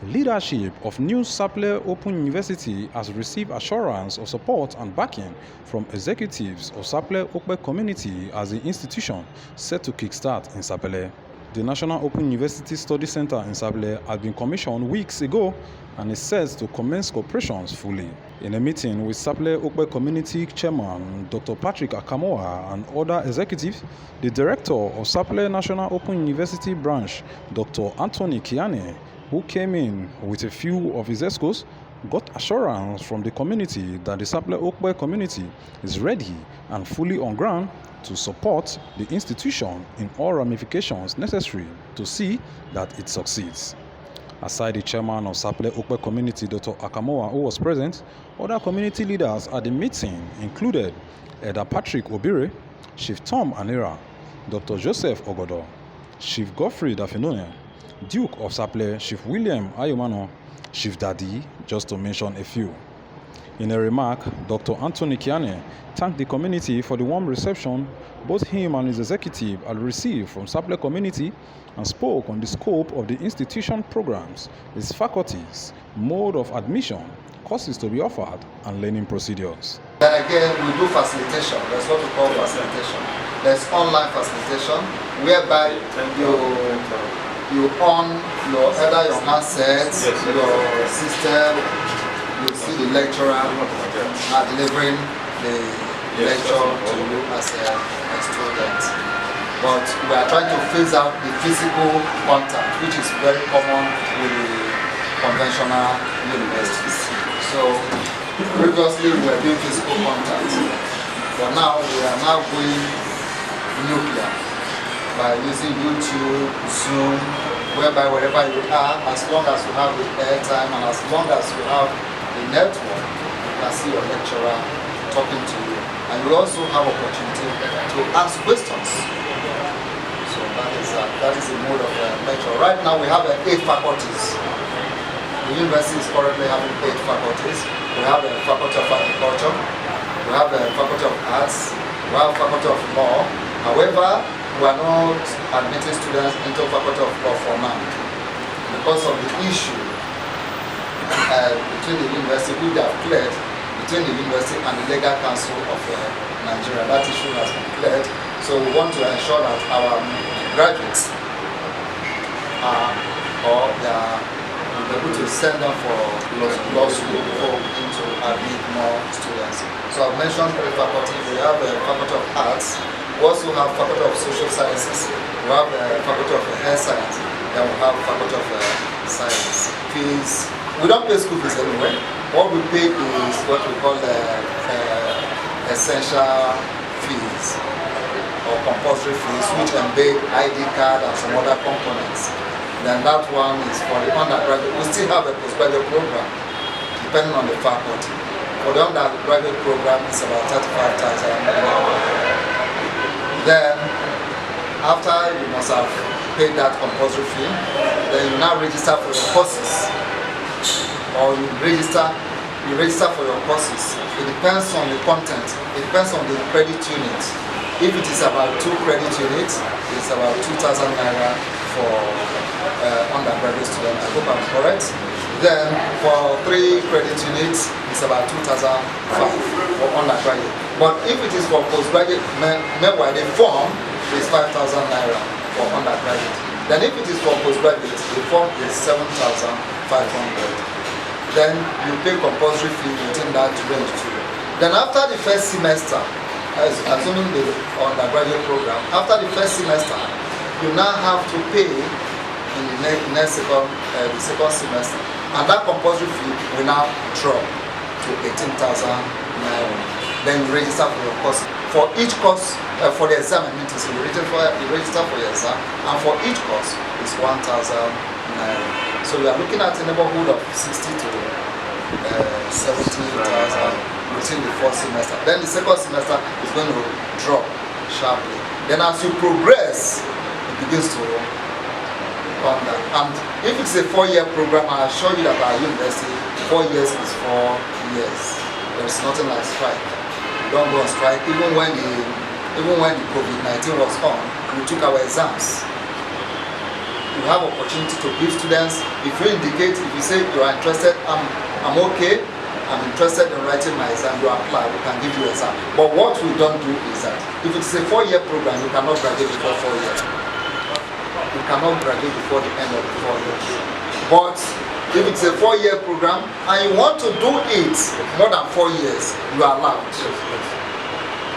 Leadership of new Sapele Open University has received assurance of support and backing from executives of Sapele Okpe community as the institution set to kickstart in Sapele. The National Open University Study Center in Sapele had been commissioned weeks ago and is set to commence operations fully. In a meeting with Sapele Okpe Community Chairman Dr. Patrick Akamoa and other executives, the Director of Sapele National Open University Branch, Dr. Anthony Kiane, who came in with a few of his escorts, got assurance from the community that the Sapele Okpe community is ready and fully on ground to support the institution in all ramifications necessary to see that it succeeds. Aside the chairman of Sapele Okpe community, Dr. Akamoa, who was present, other community leaders at the meeting included Elder Patrick Obire, Chief Tom Anera, Dr. Joseph Ogodo, Chief Godfrey Dafinone, Duke of Sapele, Chief William Ayomano, Chief Daddy, just to mention a few. In a remark, Dr. Anthony Kiane thanked the community for the warm reception both him and his executive had received from Sapele community and spoke on the scope of the institution programs, its faculties, mode of admission, courses to be offered, and learning procedures. Then again, we do facilitation. That's what we call facilitation. There's online facilitation whereby you on either your handsets, your system, you see the lecturer delivering the lecture to you as a student. But we are trying to phase out the physical contact, which is very common with the conventional universities. So previously we were doing physical contact, but now we are now going nuclear by using YouTube, Zoom, whereby wherever you are, as long as you have the airtime and as long as you have the network, you can see your lecturer talking to you. And you also have opportunity to ask questions. So that is the mode of lecture. Right now we have 8 faculties. The university is currently having 8 faculties. We have the Faculty of Agriculture, we have the Faculty of Arts, we have Faculty of Law. However, we are not admitting students into Faculty of Law for now because of the issue between the university, which they have cleared, between the university and the Legal Council of Nigeria. That issue has been cleared. So we want to ensure that our graduates will be able to send them for law school before we begin to admit more students. So I've mentioned 3 faculties. We have the Faculty of Arts. We also have Faculty of Social Sciences, we have Faculty of Health Science, then we have Faculty of Science. Fees, we don't pay school fees anyway. What we pay is what we call essential fees or compulsory fees, which embed ID card and some other components. Then that one is for the undergraduate. We still have a postgraduate program, depending on the faculty. For the undergraduate program, it's about 35,000. Then, after you must have paid that compulsory fee, then you now register for your courses, or you register for your courses. It depends on the content. It depends on the credit unit. If it is about 2 credit units, it's about 2,000 naira for undergraduate students. I hope I'm correct. Then, for 3 credit units, it's about 2,005 for undergraduate. But if it is for postgraduate, meanwhile the form is 5,000 naira for undergraduate. Then if it is for postgraduate, the form is 7,500. Then you pay compulsory fee within that range too. Then after the first semester, assuming the undergraduate program, after the first semester, you now have to pay in the second semester. And that compulsory fee will now drop to 18,000 naira. Then you register for your course. For each course, for the exam, you register for your exam, and for each course, it's 1,000 naira. So we are looking at a neighborhood of 60 to 70,000 within the first semester. Then the second semester is going to drop sharply. Then as you progress, it begins to come down. And if it's a 4-year program, I assure you that our university, 4 years is 4 years. There is nothing like strike. Don't go on strike. Even when the COVID-19 was on, we took our exams. you have opportunity to give students. If you indicate, if you say you are interested, I'm okay, I'm interested in writing my exam, you apply, we can give you an exam. But what we don't do is that if it's a 4-year program, you cannot graduate before 4 years. You cannot graduate before the end of the 4 years. But if it's a 4-year program and you want to do it more than 4 years, you are allowed.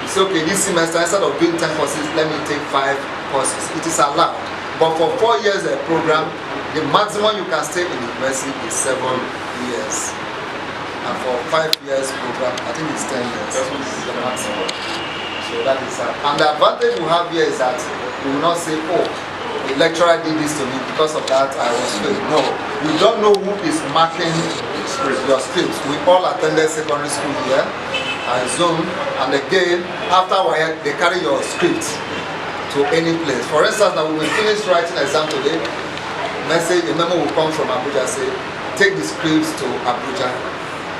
You say, okay, this semester instead of doing 10 courses, let me take 5 courses. It is allowed. But for 4 years a program, the maximum you can stay in the university is 7 years. And for 5 years program, I think it's 10 years. That's the maximum. So that is and the advantage we have here is that we will not say, oh, the lecturer did this to me, because of that I was failed. No, we don't know who is marking your scripts. We all attended secondary school here, I Zoom, and again, after they carry your script to any place. For instance, now we will finish writing exam today, message, a memo will come from Abuja, say, take the scripts to Abuja,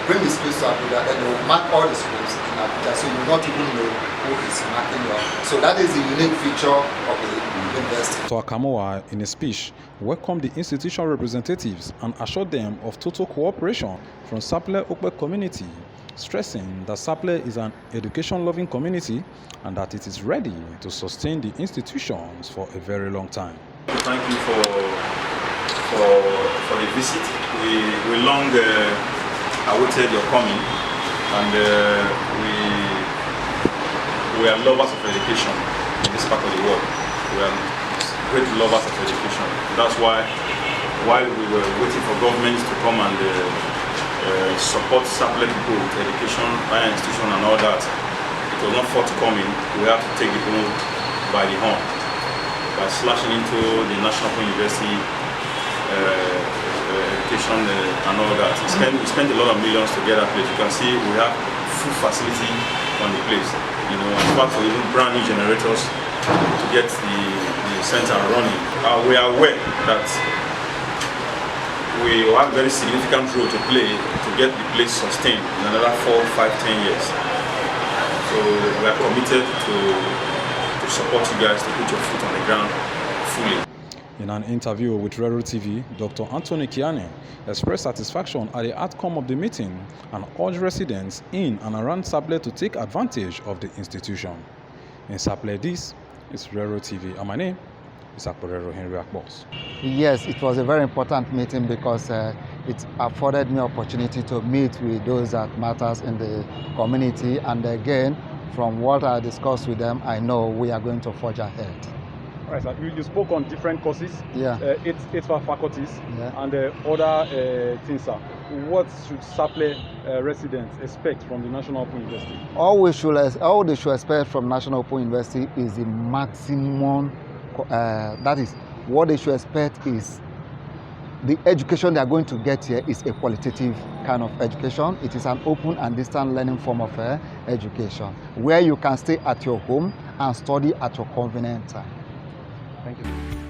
bring the scripts to Abuja, and they will mark all the scripts in Abuja, so you will not even know who is marking your. So that is the unique feature of the university. Dr. Akamowa, in a speech, welcomed the institution representatives and assured them of total cooperation from Sapele Okpe community, stressing that Sapele is an education-loving community and that it is ready to sustain the institutions for a very long time. Thank you for the visit. We long awaited your coming, and we are lovers of education in this part of the world. We are great lovers of education. That's why, while we were waiting for governments to come and support Sapele people with education, higher institution and all that, it was not forthcoming. We have to take the bull by the horn by slashing into the National University education and all that. We spent a lot of millions to get that place. You can see we have full facility on the place. You know, in fact, we even brand new generators to get the center running. We are aware that we have a very significant role to play to get the place sustained in another 4, 5, 10 years. So we are committed to support you guys to put your foot on the ground fully. In an interview with Rero TV, Dr. Anthony Kiane expressed satisfaction at the outcome of the meeting and urged residents in and around Sapele to take advantage of the institution. In Sapele, this is Rero TV, and my name is Rero Henry Akbos. Yes, it was a very important meeting because it afforded me opportunity to meet with those that matters in the community, and again, from what I discussed with them, I know we are going to forge ahead. All right, sir. You spoke on different courses, yeah. Eight faculties, yeah. and other things, sir. What should Sapele residents expect from the National Open University? All they should expect from National Open University is the maximum, that is, what they should expect is the education they are going to get here is a qualitative kind of education. It is an open and distant learning form of education, where you can stay at your home and study at your convenient time. Thank you.